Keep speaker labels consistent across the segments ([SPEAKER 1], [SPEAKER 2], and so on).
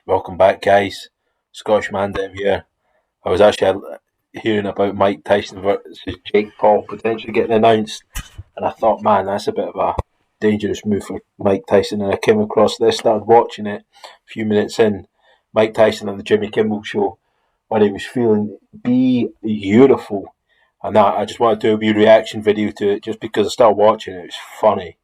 [SPEAKER 1] Welcome back, guys. Scottish Mandem here. I was actually hearing about Mike Tyson versus Jake Paul potentially getting announced, and I thought, man, that's a bit of a dangerous move for Mike Tyson. And I came across this, started watching it a few minutes in. Mike Tyson on the Jimmy Kimmel show when he was feeling beautiful. And I just wanted to do a wee reaction video to it just because I started watching it. It was funny.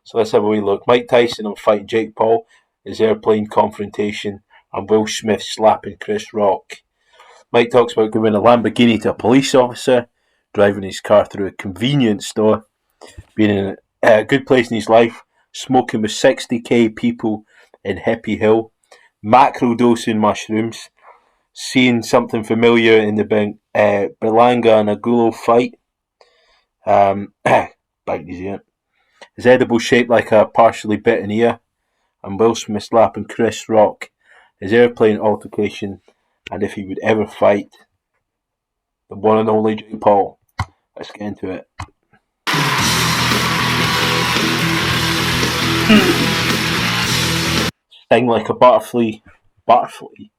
[SPEAKER 1] So let's have a wee look. Mike Tyson on fighting Jake Paul, his airplane confrontation, and Will Smith slapping Chris Rock. Mike talks about giving a Lamborghini to a police officer, driving his car through a convenience store, being in a good place in his life, smoking with 60k people in Hippie Hill, macro dosing mushrooms, seeing something familiar in the Berlanga and Agulo fight. Bite his ear. His edible shaped like a partially bitten ear, and Will Smith slapping Chris Rock, his airplane altercation, and if he would ever fight the one and only Jake Paul. Let's get into it. Sting like a butterfly. Butterfly?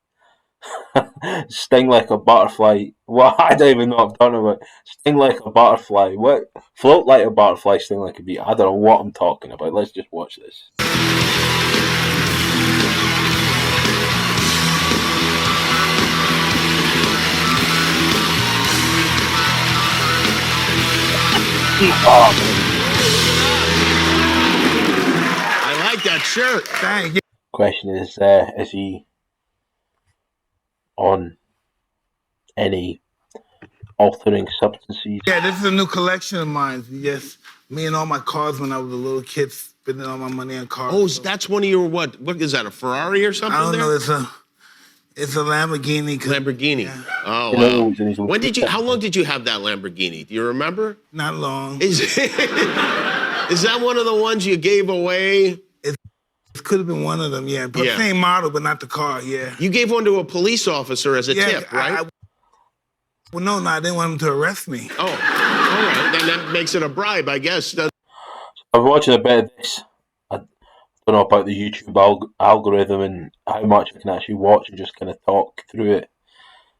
[SPEAKER 1] Sting like a butterfly. What? I don't even know what I'm talking about. Sting like a butterfly. What? Float like a butterfly, sting like a bee. I don't know what I'm talking about. Let's just watch this.
[SPEAKER 2] I like that shirt. Thank you.
[SPEAKER 1] Question is he on any altering substances?
[SPEAKER 2] Yeah, this is a new collection of mine. Yes, me and all my cars when I was a little kid, spending all my money on cars.
[SPEAKER 3] Oh, that's one of your what? What is that? A Ferrari or something?
[SPEAKER 2] I don't
[SPEAKER 3] there?
[SPEAKER 2] know. It's a Lamborghini.
[SPEAKER 3] Lamborghini.
[SPEAKER 2] Yeah.
[SPEAKER 3] Oh wow. When did you? How long did you have that Lamborghini? Do you remember?
[SPEAKER 2] Not long.
[SPEAKER 3] Is that one of the ones you gave away?
[SPEAKER 2] It could have been one of them. Yeah, but
[SPEAKER 3] Yeah.
[SPEAKER 2] same model, but not the car. Yeah.
[SPEAKER 3] You gave one to a police officer as a tip, right?
[SPEAKER 2] Well, no, I didn't want him to arrest me.
[SPEAKER 3] Oh, all right. Then that makes it a bribe, I guess.
[SPEAKER 1] I'm watching a bit of this. I don't know about the YouTube algorithm and how much I can actually watch and just kind of talk through it.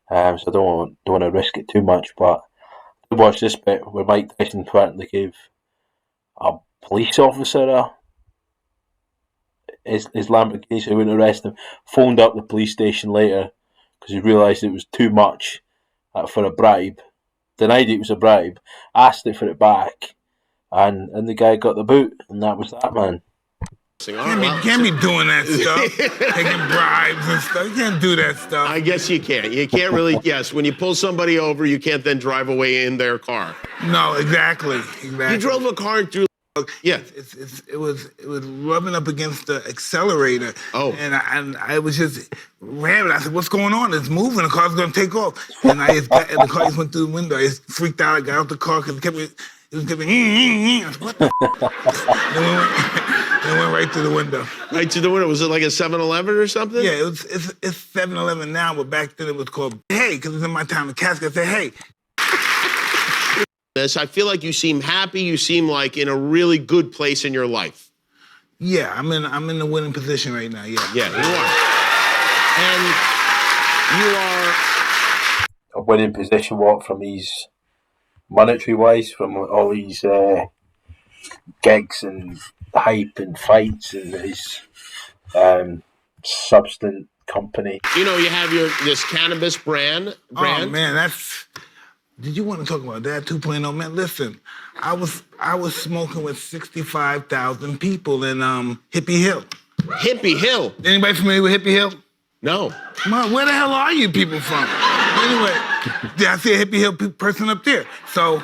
[SPEAKER 1] So I don't want to risk it too much. But I watched this bit where Mike Tyson apparently gave a police officer his Lamborghini so he wouldn't arrest him. Phoned up the police station later because he realised it was too much for a bribe. Denied it was a bribe. Asked it for it back. And the guy got the boot, and that was that, man.
[SPEAKER 2] Can't be doing that stuff. Taking bribes and stuff. You can't do that stuff.
[SPEAKER 3] I guess you can't. You can't really. Yes, when you pull somebody over, you can't then drive away in their car.
[SPEAKER 2] No, exactly.
[SPEAKER 3] You drove a car through. Yeah,
[SPEAKER 2] it was rubbing up against the accelerator.
[SPEAKER 3] Oh,
[SPEAKER 2] and I was just ramming. I said, "What's going on? It's moving. The car's gonna take off." And the car just went through the window. I just freaked out. I got out the car because it was kept I said, what the? And it went right through the window.
[SPEAKER 3] Right through the window. Was it like a 7-Eleven or something?
[SPEAKER 2] Yeah, it's 7-Eleven now, but back then it was called Hey, because it's in my time. The casket said Hey.
[SPEAKER 3] I feel like you seem happy. You seem like in a really good place in your life.
[SPEAKER 2] Yeah, I'm in the winning position right now. Yeah.
[SPEAKER 3] Yeah, you are. And you are
[SPEAKER 1] a winning position. What, from his monetary wise, from all these gigs and hype and fights and his substance company.
[SPEAKER 3] You know, you have this cannabis brand.
[SPEAKER 2] Oh man, did you want to talk about that 2.0? Man, listen, I was smoking with 65,000 people in Hippie Hill.
[SPEAKER 3] Hippie Hill?
[SPEAKER 2] Anybody familiar with Hippie Hill?
[SPEAKER 3] No.
[SPEAKER 2] Man, where the hell are you people from? Anyway, I see a Hippie Hill person up there. So,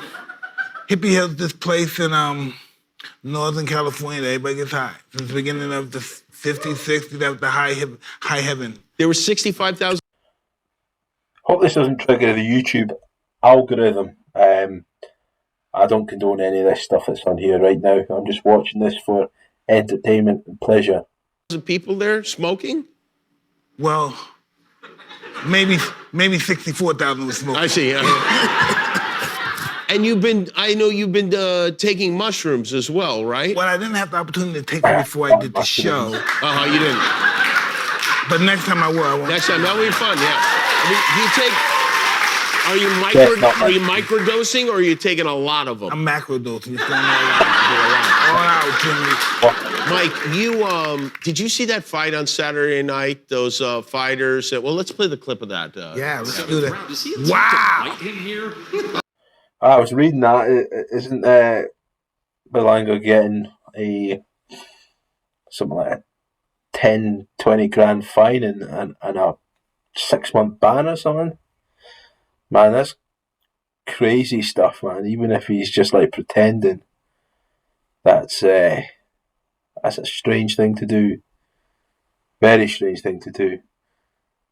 [SPEAKER 2] Hippie Hill's this place in Northern California that everybody gets high. Since the beginning of the 50s, 60s, that was the high heaven.
[SPEAKER 3] There were 65,000.
[SPEAKER 1] Hope this doesn't trigger the YouTube algorithm. I don't condone any of this stuff that's on here right now. I'm just watching this for entertainment and pleasure.
[SPEAKER 3] People there smoking?
[SPEAKER 2] Well, maybe 64,000 was smoking.
[SPEAKER 3] I see. And I know you've been taking mushrooms as well, right?
[SPEAKER 2] Well, I didn't have the opportunity to take them before I did the show.
[SPEAKER 3] You didn't.
[SPEAKER 2] But next time I will. I won't.
[SPEAKER 3] Next time, that'll be fun. Yeah. I mean, are you microdosing or are you taking a lot of them?
[SPEAKER 2] I'm macrodosing. It's going all out, Jimmy.
[SPEAKER 3] Mike, did you see that fight on Saturday night? Those fighters. Well, let's play the clip of that.
[SPEAKER 2] Yeah, let's do that. Wow.
[SPEAKER 1] I was reading that. Isn't Berlanga getting something like a 10, 20 grand fine and a 6-month ban or something? Man, that's crazy stuff, man. Even if he's just like pretending, that's a strange thing to do. Very strange thing to do.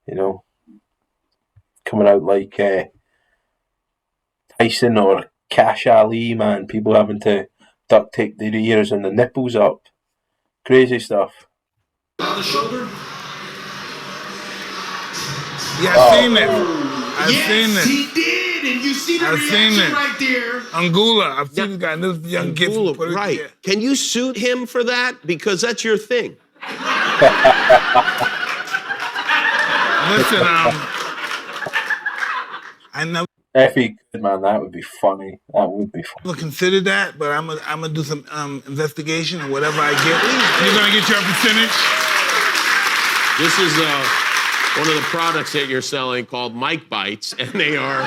[SPEAKER 1] You know, coming out like Tyson or Cash Ali, man. People having to duct tape their ears and the nipples up. Crazy stuff.
[SPEAKER 4] On the shoulder.
[SPEAKER 2] Yeah, I've seen it. I've seen it.
[SPEAKER 4] He did, and you see the reaction right there.
[SPEAKER 2] Angula, I've seen the guy. This young kid.
[SPEAKER 3] Right. Can you suit him for that? Because that's your thing.
[SPEAKER 2] Listen, I never.
[SPEAKER 1] If he could, man, that would be funny. That would be funny.
[SPEAKER 2] Consider that, but I'm gonna do some investigation and whatever I get. You're gonna get your percentage.
[SPEAKER 3] This is one of the products that you're selling called Mike Bites, and they are,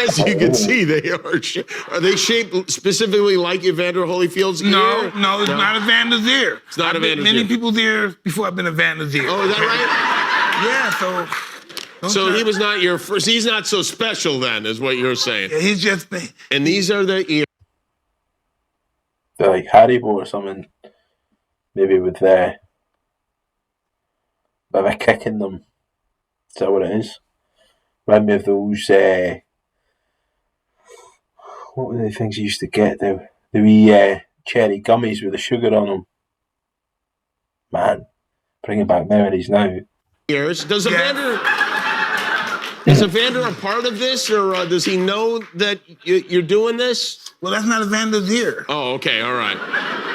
[SPEAKER 3] as you can see, are they shaped specifically like Evander Holyfield's ear?
[SPEAKER 2] No, it's not Evander's ear.
[SPEAKER 3] It's not Evander's
[SPEAKER 2] many
[SPEAKER 3] ear.
[SPEAKER 2] people's ears before I've been Evander's ear.
[SPEAKER 3] Oh, is that right?
[SPEAKER 2] Yeah,
[SPEAKER 3] So he was not your first. He's not so special then, is what you're saying.
[SPEAKER 2] Yeah, he's just.
[SPEAKER 3] And these are the ears.
[SPEAKER 1] They're like Haribo or something. Maybe with a kick in them. Is that what it is? Remind me of those. What were the things you used to get? The wee cherry gummies with the sugar on them. Man, bringing back memories now.
[SPEAKER 3] Ears. Is Evander a part of this, or does he know that you're doing this?
[SPEAKER 2] Well, that's not Evander's ear.
[SPEAKER 3] Oh, okay, all right.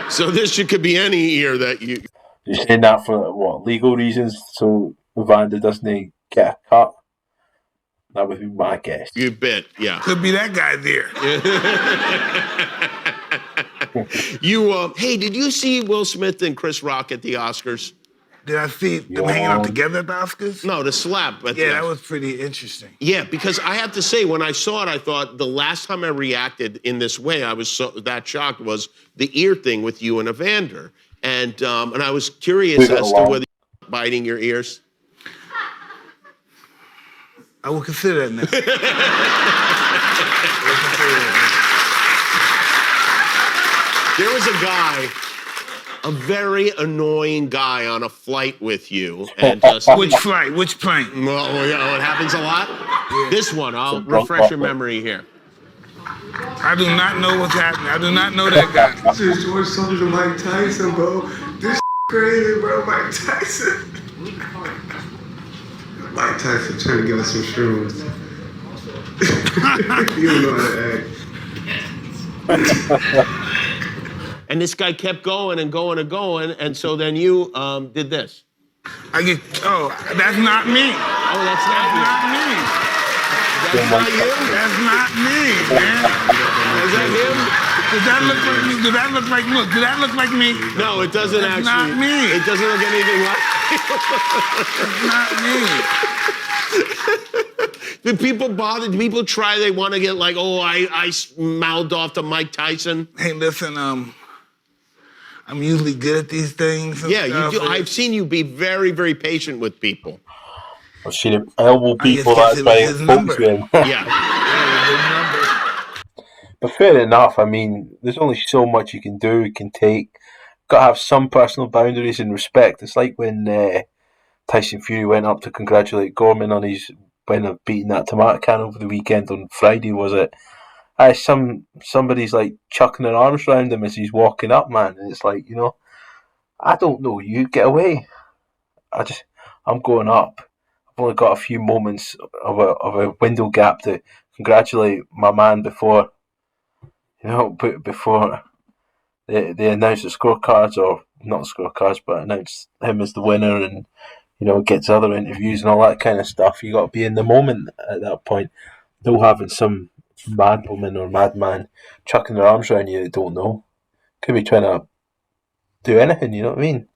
[SPEAKER 3] So this could be any ear that you.
[SPEAKER 1] You're saying that for what, legal reasons? So Evander doesn't get a cut? That would be my guess.
[SPEAKER 3] You bet, yeah.
[SPEAKER 2] Could be that guy's ear.
[SPEAKER 3] Hey, did you see Will Smith and Chris Rock at the Oscars?
[SPEAKER 2] Did I see them hanging out together at the Oscars?
[SPEAKER 3] No, the slap.
[SPEAKER 2] That was pretty interesting.
[SPEAKER 3] Yeah, because I have to say, when I saw it, I thought the last time I reacted in this way, I was that shocked, was the ear thing with you and Evander. And I was curious as to whether you're biting your ears.
[SPEAKER 2] I will consider that now.
[SPEAKER 3] There was a guy, a very annoying guy on a flight with you. And
[SPEAKER 2] which flight? Which plane?
[SPEAKER 3] Well, it happens a lot. Yeah. This one, I'll refresh your memory here.
[SPEAKER 2] I do not know what's happening. I do not know that guy.
[SPEAKER 5] This is George something to Mike Tyson, bro. This crazy, bro. Mike Tyson. Mike Tyson trying to give us some shrooms. You don't know how to act.
[SPEAKER 3] And this guy kept going and going and going, and so then you did this.
[SPEAKER 2] That's not me.
[SPEAKER 3] Oh, that's not me. That's not you?
[SPEAKER 2] That's not me, man.
[SPEAKER 3] Is that him?
[SPEAKER 2] Does that look like me? Does that look like me? Does that look like me?
[SPEAKER 3] No, it doesn't
[SPEAKER 2] That's
[SPEAKER 3] actually.
[SPEAKER 2] Not me.
[SPEAKER 3] It doesn't look anything like
[SPEAKER 2] That's not me.
[SPEAKER 3] Did people bother? Do people try? They want to get like, I mouthed off to Mike Tyson.
[SPEAKER 2] Hey, listen, I'm usually good at these things.
[SPEAKER 3] Yeah, you do. I've seen you be very, very patient with people.
[SPEAKER 1] I've seen him elbow people. That's by his number.
[SPEAKER 3] Yeah.
[SPEAKER 1] But fair enough. I mean, there's only so much you can do, you can take. Got to have some personal boundaries and respect. It's like when Tyson Fury went up to congratulate Gorman on his win of beating that tomato can over the weekend on Friday, was it? Somebody's like chucking their arms around him as he's walking up, man. And it's like, I don't know, you get away. I'm going up. I've only got a few moments of a window gap to congratulate my man before they announce the scorecards, or not scorecards, but announce him as the winner, and gets other interviews and all that kind of stuff. You got to be in the moment at that point. No having some madwoman or madman chucking their arms around you that don't know. Could be trying to do anything, you know what I mean?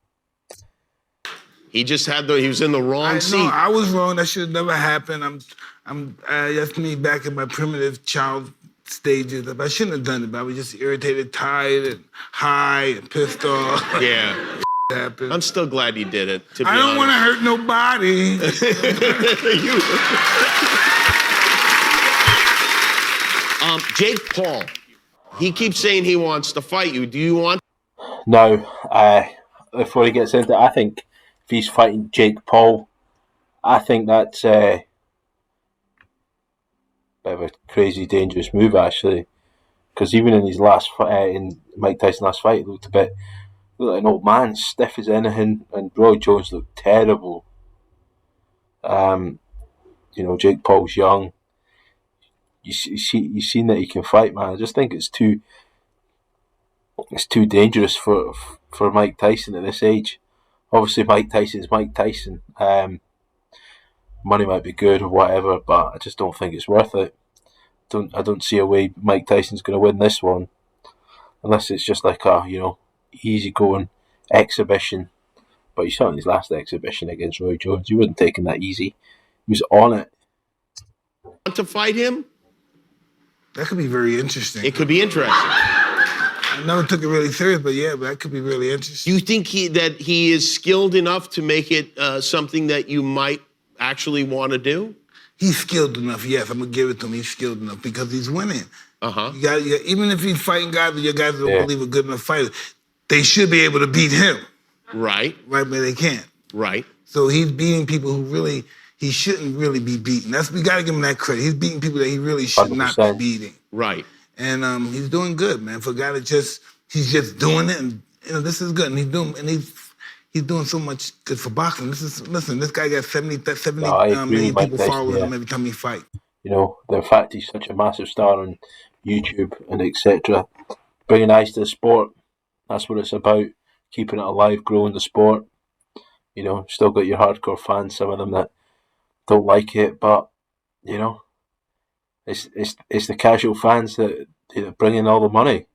[SPEAKER 3] He just he was in the wrong seat.
[SPEAKER 2] No, I was wrong. That should have never happened. That's me back in my primitive child stages. I shouldn't have done it, but I was just irritated, tired, and high, and pissed off.
[SPEAKER 3] Yeah.
[SPEAKER 2] Happened.
[SPEAKER 3] I'm still glad you did it, to be
[SPEAKER 2] I don't want to hurt nobody.
[SPEAKER 3] Jake Paul, he keeps saying he wants to fight you. Do you want?
[SPEAKER 1] No, before he gets into it, I think if he's fighting Jake Paul, I think that's a bit of a crazy, dangerous move, actually. Because even in his last fight, in Mike Tyson's last fight, he looked like an old man, stiff as anything, and Roy Jones looked terrible. Jake Paul's young. You've seen that he can fight, man. I just think it's too dangerous for Mike Tyson at this age. Obviously, Mike Tyson's Mike Tyson. Money might be good or whatever, but I just don't think it's worth it. I don't see a way Mike Tyson's going to win this one, unless it's just like a easy going exhibition. But you saw in his last exhibition against Roy Jones, he wasn't taking that easy. He was on it.
[SPEAKER 3] Want to fight him?
[SPEAKER 2] That could be very interesting.
[SPEAKER 3] It could be interesting.
[SPEAKER 2] I never took it really serious, but that could be really interesting.
[SPEAKER 3] You think that he is skilled enough to make it something that you might actually want to do?
[SPEAKER 2] He's skilled enough, yes. I'm going to give it to him. He's skilled enough because he's winning.
[SPEAKER 3] Uh-huh.
[SPEAKER 2] Even if he's fighting guys that your guys don't believe are good enough fighters, they should be able to beat him.
[SPEAKER 3] Right.
[SPEAKER 2] Right, but they can't.
[SPEAKER 3] Right.
[SPEAKER 2] So he's beating people who he shouldn't really be beating. We got to give him that credit. He's beating people that he really should
[SPEAKER 1] 100%.
[SPEAKER 2] not be beating.
[SPEAKER 3] Right.
[SPEAKER 2] And he's doing good, man. For a guy that he's just doing it, and this is good. And he's doing so much good for boxing. This guy got 70 million people following him every time he fight.
[SPEAKER 1] The fact he's such a massive star on YouTube and etc. Bringing eyes to the sport. That's what it's about. Keeping it alive, growing the sport. Still got your hardcore fans, some of them that don't like it, but it's the casual fans that bring in all the money.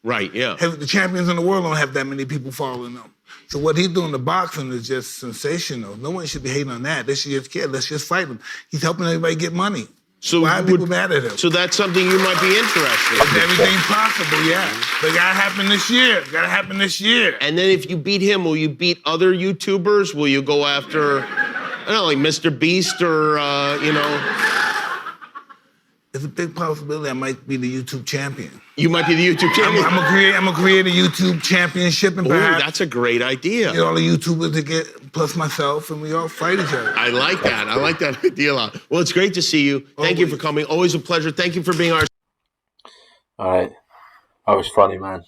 [SPEAKER 3] Right, yeah.
[SPEAKER 2] The champions in the world don't have that many people following them. So what he's doing to boxing is just sensational. No one should be hating on that. They should just care. Let's just fight him. He's helping everybody get money.
[SPEAKER 3] So
[SPEAKER 2] why are people mad at him?
[SPEAKER 3] So that's something you might be interested in.
[SPEAKER 2] If everything's possible, yeah. But it gotta happen this year.
[SPEAKER 3] And then if you beat him, will you beat other YouTubers? Will you go after, I don't know, like Mr. Beast or,
[SPEAKER 2] It's a big possibility I might be the YouTube champion.
[SPEAKER 3] You might be the YouTube champion?
[SPEAKER 2] I'm gonna create a YouTube championship and perhaps
[SPEAKER 3] that's a great idea.
[SPEAKER 2] Get all the YouTubers to get, plus myself, and we all fight each other.
[SPEAKER 3] I like that. I like that idea a lot. Well, it's great to see you. Thank you for coming. Always a pleasure. Thank you for being our...
[SPEAKER 1] All right. That was funny, man.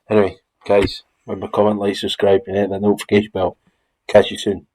[SPEAKER 1] Anyway, guys, remember, comment, like, subscribe, and hit the notification bell. Catch you soon.